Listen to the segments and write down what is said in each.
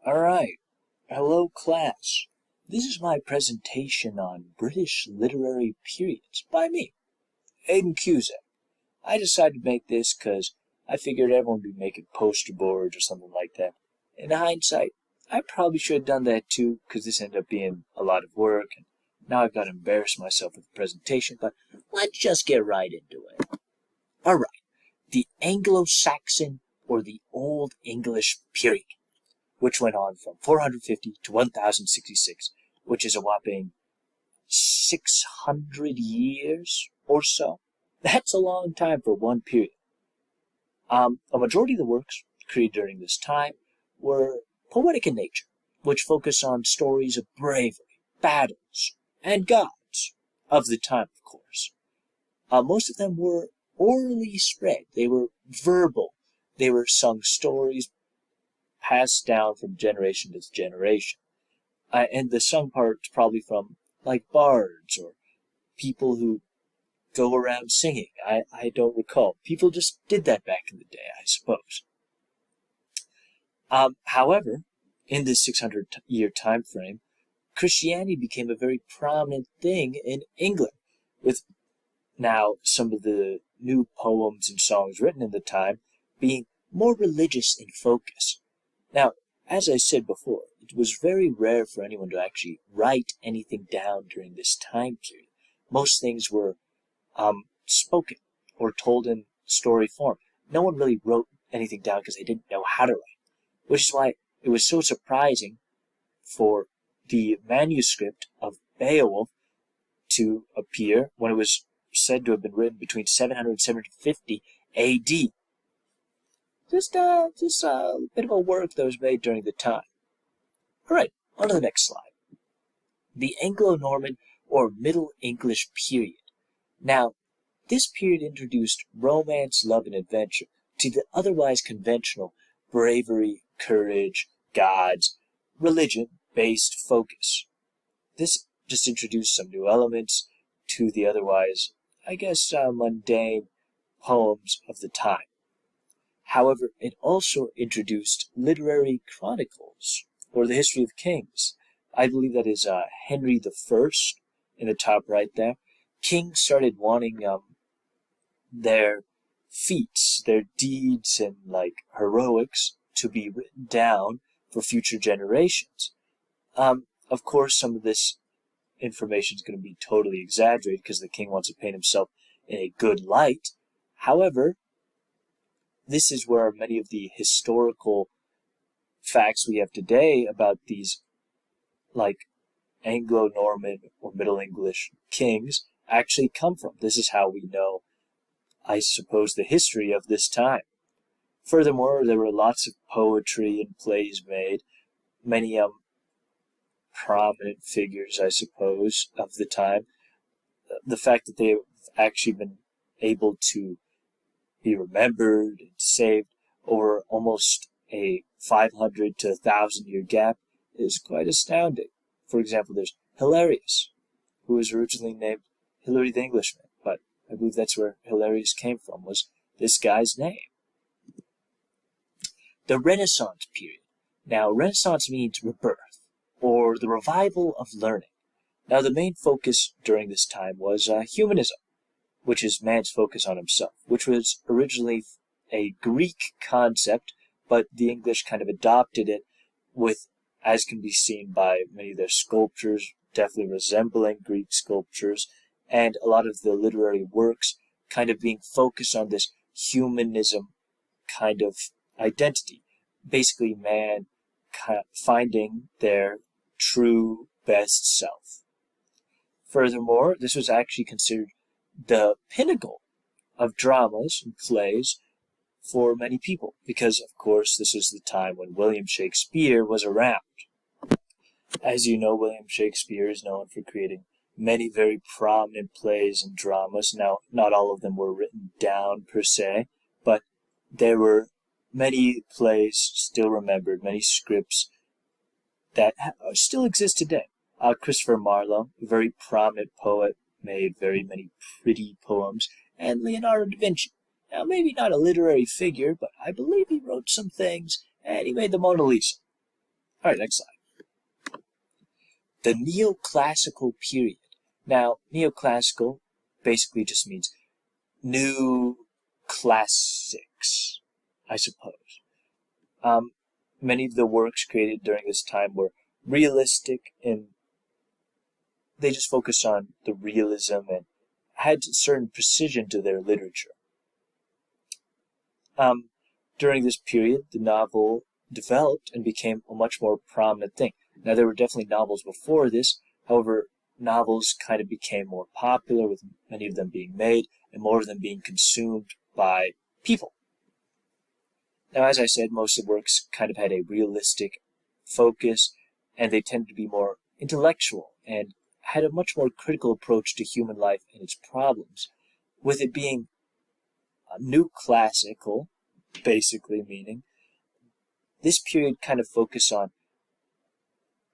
Alright, hello class. This is my presentation on British literary periods by me, Aiden Cusack. I decided to make this because I figured everyone would be making poster boards or something like that. In hindsight, I probably should have done that too because this ended up being a lot of work and now I've got to embarrass myself with the presentation, but let's just get right into it. Alright, the Anglo-Saxon or the Old English period, which went on from 450 to 1066, which is a whopping 600 years or so. That's a long time for one period. A majority of the works created during this time were poetic in nature, which focus on stories of bravery, battles, and gods of the time, of course. Most of them were orally spread. They were verbal. They were sung stories passed down from generation to generation. And the sung part's probably from, like, bards or people who go around singing. I don't recall. People just did that back in the day, I suppose. However, in this 600-year time frame, Christianity became a very prominent thing in England, with now some of the new poems and songs written in the time being more religious in focus. Now, as I said before, it was very rare for anyone to actually write anything down during this time period. Most things were spoken or told in story form. No one really wrote anything down because they didn't know how to write, which is why it was so surprising for the manuscript of Beowulf to appear when it was said to have been written between 700 and 750 AD. Just a bit of a work that was made during the time. Alright, on to the next slide. The Anglo-Norman or Middle English period. Now, this period introduced romance, love, and adventure to the otherwise conventional bravery, courage, gods, religion-based focus. This just introduced some new elements to the otherwise, mundane poems of the time. However, it also introduced literary chronicles, or the history of kings. I believe that is Henry I in the top right there. Kings started wanting their feats, their deeds, and heroics to be written down for future generations. Of course, some of this information is going to be totally exaggerated because the king wants to paint himself in a good light. However, this is where many of the historical facts we have today about these, Anglo-Norman or Middle English kings actually come from. This is how we know, I suppose, the history of this time. Furthermore, there were lots of poetry and plays made, many prominent figures, I suppose, of the time. The fact that they've actually been able to be remembered and saved over almost a 500 to 1,000 year gap is quite astounding. For example, there's Hilarius, who was originally named Hilary the Englishman, but I believe that's where Hilarius came from, was this guy's name. The Renaissance period. Now, Renaissance means rebirth, or the revival of learning. Now, the main focus during this time was humanism, which is man's focus on himself, which was originally a Greek concept, but the English kind of adopted it with, as can be seen by many of their sculptures, definitely resembling Greek sculptures, and a lot of the literary works kind of being focused on this humanism kind of identity. Basically, man finding their true best self. Furthermore, this was actually considered the pinnacle of dramas and plays for many people, because, of course, this is the time when William Shakespeare was around. As you know, William Shakespeare is known for creating many very prominent plays and dramas. Now, not all of them were written down per se, but there were many plays still remembered, many scripts that still exist today. Christopher Marlowe, a very prominent poet, made very many pretty poems, and Leonardo da Vinci. Now, maybe not a literary figure, but I believe he wrote some things, and he made the Mona Lisa. All right, next slide. The neoclassical period. Now, neoclassical basically just means new classics, I suppose. Many of the works created during this time were realistic, and they just focused on the realism and had certain precision to their literature. During this period, the novel developed and became a much more prominent thing. Now, there were definitely novels before this. However, novels kind of became more popular, with many of them being made and more of them being consumed by people. Now, as I said, most of the works kind of had a realistic focus, and they tended to be more intellectual and had a much more critical approach to human life and its problems, with it being new classical, basically meaning this period kind of focused on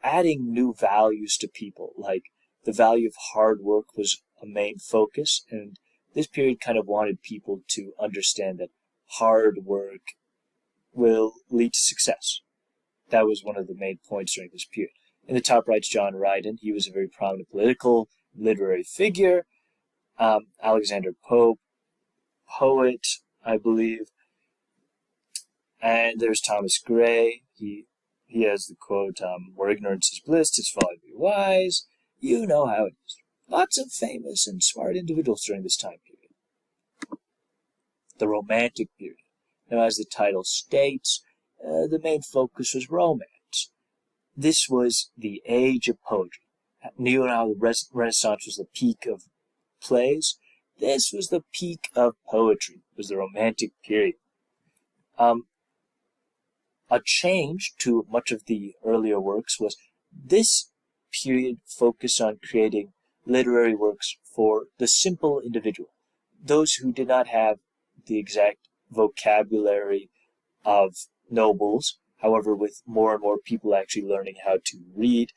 adding new values to people, like the value of hard work was a main focus, and this period kind of wanted people to understand that hard work will lead to success. That was one of the main points during this period. In the top right's John Dryden. He was a very prominent political, literary figure. Alexander Pope, poet, I believe. And there's Thomas Gray. He has the quote, where ignorance is bliss, 'tis folly to be wise. You know how it is. Lots of famous and smart individuals during this time period. The Romantic period. Now, as the title states, the main focus was romance. This was the age of poetry. You know how the Renaissance was the peak of plays? This was the peak of poetry, was the Romantic period. A change to much of the earlier works was this period focused on creating literary works for the simple individual, those who did not have the exact vocabulary of nobles. However, with more and more people actually learning how to read,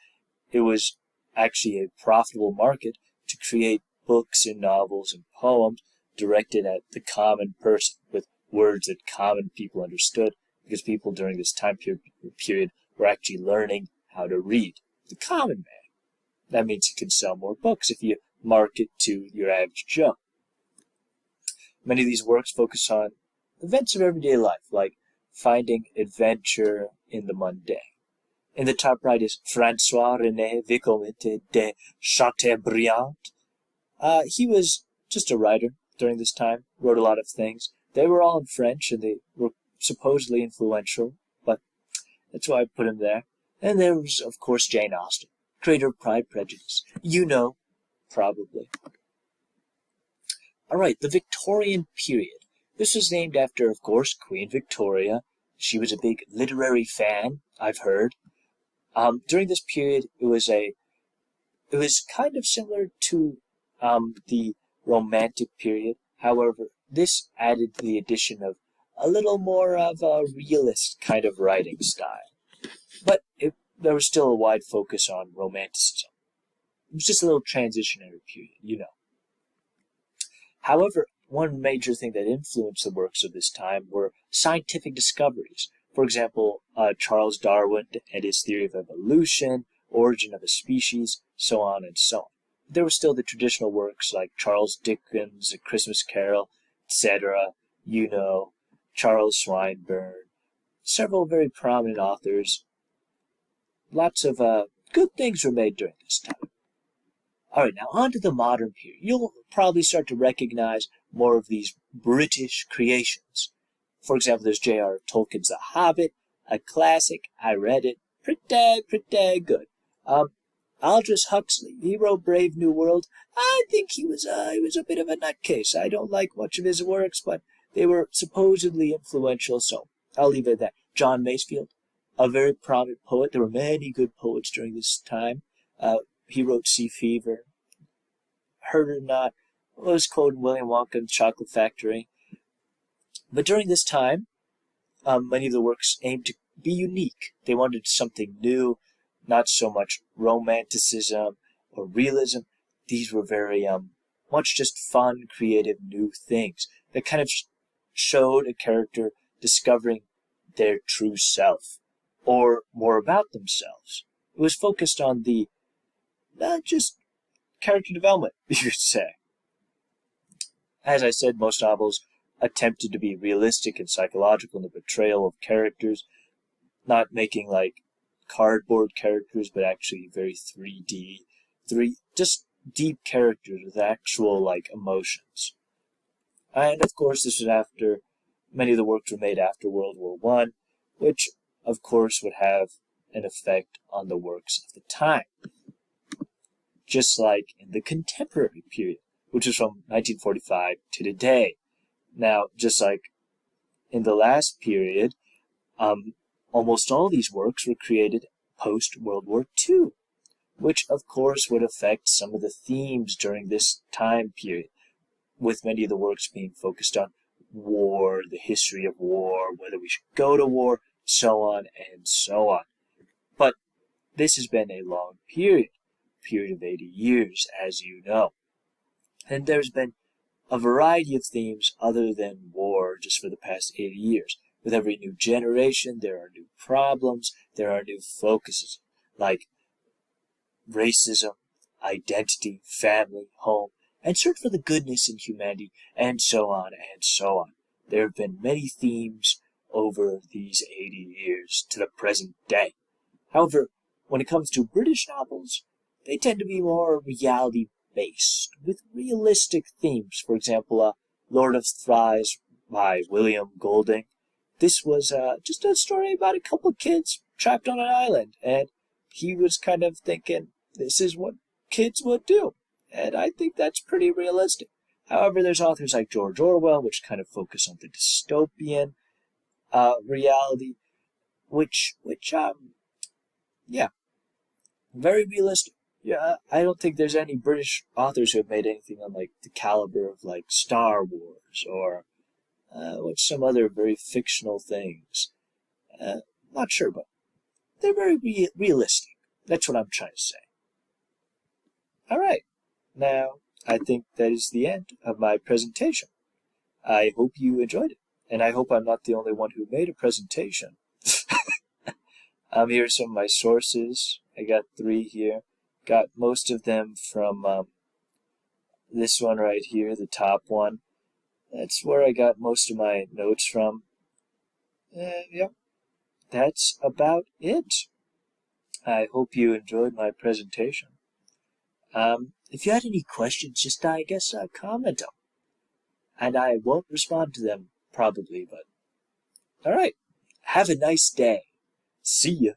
it was actually a profitable market to create books and novels and poems directed at the common person with words that common people understood, because people during this time period were actually learning how to read. The common man. That means you can sell more books if you market to your average Joe. Many of these works focus on events of everyday life, like finding adventure in the mundane. In the top right is François-René Vicomte de Chateaubriand. He was just a writer during this time, wrote a lot of things. They were all in French, and they were supposedly influential, but that's why I put him there. And there was, of course, Jane Austen, creator of Pride and Prejudice. You know, probably. All right, the Victorian period. This was named after, of course, Queen Victoria. She was a big literary fan, I've heard. During this period, it was kind of similar to the Romantic period. However, this added the addition of a little more of a realist kind of writing style. But there was still a wide focus on Romanticism. It was just a little transitionary period, you know. However, one major thing that influenced the works of this time were scientific discoveries. For example, Charles Darwin and his theory of evolution, origin of a species, so on and so on. There were still the traditional works like Charles Dickens, A Christmas Carol, etc., you know, Charles Swinburne, several very prominent authors. Lots of good things were made during this time. All right, now on to the modern period. You'll probably start to recognize more of these British creations. For example, there's J.R. Tolkien's The Hobbit, a classic. I read it. Pretty good. Aldous Huxley, he wrote Brave New World. I think he was a bit of a nutcase. I don't like much of his works, but they were supposedly influential, so I'll leave it at that. John Masefield, a very prominent poet. There were many good poets during this time. He wrote Sea Fever. Heard it or not, was quoting William Wonka and the Chocolate Factory. But during this time, many of the works aimed to be unique. They wanted something new, not so much romanticism or realism. These were very much just fun, creative, new things that kind of showed a character discovering their true self. or more about themselves. It was focused on the just character development, you could say. As I said, most novels attempted to be realistic and psychological in the portrayal of characters, not making like cardboard characters, but actually very 3D, just deep characters with actual like emotions. And of course, this was after many of the works were made after World War One, which of course would have an effect on the works of the time, just like in the contemporary period, which is from 1945 to today. Now, just like in the last period, almost all these works were created post-World War II, which of course would affect some of the themes during this time period, with many of the works being focused on war, the history of war, whether we should go to war, so on and so on. But this has been a long period of 80 years, as you know. And there's been a variety of themes other than war just for the past 80 years. With every new generation, there are new problems, there are new focuses, like racism, identity, family, home, and search for the goodness in humanity, and so on and so on. There have been many themes over these 80 years to the present day. However, when it comes to British novels, they tend to be more reality-based, with realistic themes. For example, Lord of Flies by William Golding. This was just a story about a couple of kids trapped on an island, and he was kind of thinking, this is what kids would do. And I think that's pretty realistic. However, there's authors like George Orwell, which kind of focus on the dystopian reality, which yeah, very realistic. Yeah, I don't think there's any British authors who have made anything on like the caliber of like Star Wars or what's some other very fictional things. Not sure, but they're very realistic. That's what I'm trying to say. All right. Now, I think that is the end of my presentation. I hope you enjoyed it, and I hope I'm not the only one who made a presentation. Here are some of my sources. I got 3 here. Got most of them from this one right here, the top one. That's where I got most of my notes from. Yep, that's about it. I hope you enjoyed my presentation. If you had any questions, just, comment them. And I won't respond to them, probably, but... Alright, have a nice day. See ya.